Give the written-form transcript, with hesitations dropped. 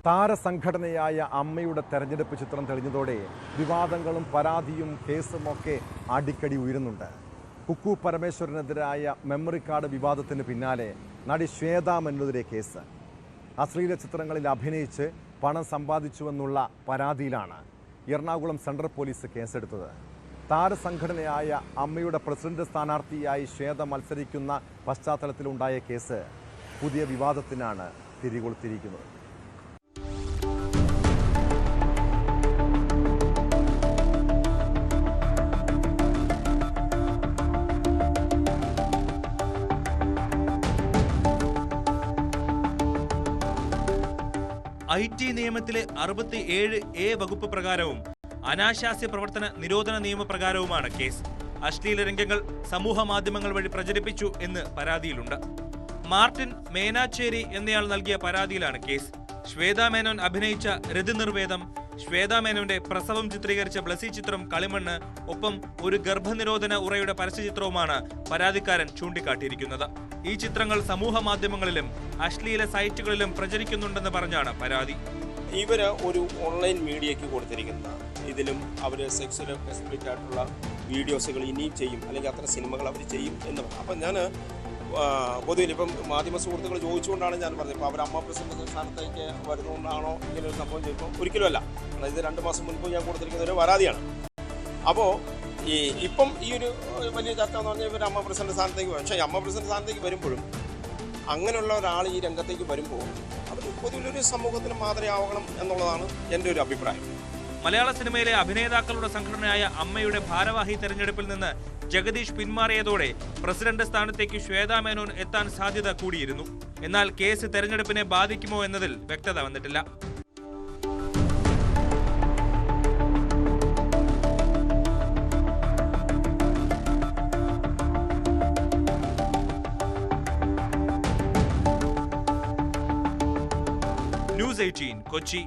താരസംഘടനയായ അമ്മയുടെ തെരഞ്ഞെടുപ്പ് ചിത്രം തെളിഞ്ഞതോടെ വിവാദങ്ങളും പരാതിയും കേസുമൊക്കെ അടിക്കടി ഉയരുന്നുണ്ട്. കുക്കു പരമേശ്വരനെതിരായ മെമ്മറി കാർഡ് വിവാദത്തിന് പിന്നാലെ നടി ശ്വേത മേനോനെതിരെ കേസ്. അശ്ലീല ചിത്രങ്ങളിൽ അഭിനയിച്ച് പണം സമ്പാദിച്ചുവെന്നുള്ള പരാതിയിലാണ് എറണാകുളം സെൻട്രൽ പോലീസ് കേസെടുത്തത്. താരസംഘടനയായ അമ്മയുടെ പ്രസിഡന്റ് സ്ഥാനാർത്ഥിയായി ശ്വേത മത്സരിക്കുന്ന പശ്ചാത്തലത്തിലുണ്ടായ കേസ് പുതിയ വിവാദത്തിനാണ് തിരികൊളുത്തിയിരിക്കുന്നത്. IT നിയമത്തിലെ 67A വകുപ്പ് പ്രകാരവും അനാശാസ്യ പ്രവർത്തന നിരോധന നിയമപ്രകാരവുമാണ് കേസ്. അശ്ലീല രംഗങ്ങൾ സമൂഹ മാധ്യമങ്ങൾ വഴി പ്രചരിപ്പിച്ചു എന്ന് പരാതിയിലുണ്ട്. മാർട്ടിൻ മേനാച്ചേരി എന്നയാൾ നൽകിയ പരാതിയിലാണ് കേസ്. ശ്വേത മേനോൻ അഭിനയിച്ച രതിനിർവേദം, ശ്വേത മേനോന്റെ പ്രസവം ചിത്രീകരിച്ച ബ്ലസി ചിത്രം കളിമണ്ണ്, ഒപ്പം ഒരു ഗർഭനിരോധന ഉറയുടെ പരസ്യചിത്രവുമാണ് പരാതിക്കാരൻ ചൂണ്ടിക്കാട്ടിയിരിക്കുന്നത്. ഈ ചിത്രങ്ങൾ സമൂഹ മാധ്യമങ്ങളിലും അശ്ലീല സൈറ്റുകളിലും പ്രചരിക്കുന്നുണ്ടെന്ന് പറഞ്ഞാണ് പരാതി. ഇവര് ഒരു ഓൺലൈൻ മീഡിയയ്ക്ക് കൊടുത്തിരിക്കുന്ന ഇതിലും അവർ സെക്സ്വൽ എക്സ്പ്ലിസിറ്റ് ആയിട്ടുള്ള വീഡിയോസുകൾ ഇനിയും ചെയ്യും, അല്ലെങ്കിൽ അത്ര സിനിമകൾ അവർ ചെയ്യും എന്ന് പറഞ്ഞു. അപ്പം ഞാൻ പൊതുവിൽ ഇപ്പം മാധ്യമ സുഹൃത്തുക്കൾ ചോദിച്ചുകൊണ്ടാണ് ഞാൻ പറഞ്ഞത്. ഇപ്പോൾ അവർ അമ്മ പ്രസിഡന്റ് സ്ഥാനത്തേക്ക് വരുന്നതുകൊണ്ടാണോ ഇങ്ങനെ ഒരു സംഭവം ചെയ്യുമ്പോൾ ഒരിക്കലുമല്ല. ഇത് 2 മാസം മുൻപ് ഞാൻ കൊടുത്തിരിക്കുന്ന ഒരു പരാതിയാണ്. അപ്പോൾ ഇപ്പം ഈ ഒരു വലിയ ചർച്ച എന്ന് പറഞ്ഞാൽ ഇവർ അമ്മ പ്രസിഡന്റ് സ്ഥാനത്തേക്ക് വരും. പക്ഷേ അമ്മ പ്രസിഡന്റ് സ്ഥാനത്തേക്ക് വരുമ്പോഴും അങ്ങനെയുള്ള ഒരാൾ ഈ രംഗത്തേക്ക് വരുമ്പോൾ അവർ പൊതുവിലൊരു സമൂഹത്തിന് മാതൃകയാവണം എന്നുള്ളതാണ് എൻ്റെ ഒരു അഭിപ്രായം. മലയാള സിനിമയിലെ അഭിനേതാക്കളുടെ സംഘടനയായ അമ്മയുടെ ഭാരവാഹി തെരഞ്ഞെടുപ്പിൽ നിന്ന് ജഗദീഷ് പിന്മാറിയതോടെ പ്രസിഡന്റ് സ്ഥാനത്തേക്ക് ശ്വേത മേനോൻ എത്താൻ സാധ്യത കൂടിയിരുന്നു. എന്നാൽ കേസ് തെരഞ്ഞെടുപ്പിനെ ബാധിക്കുമോ എന്നതിൽ വ്യക്തത വന്നിട്ടില്ല. News 18 കൊച്ചി.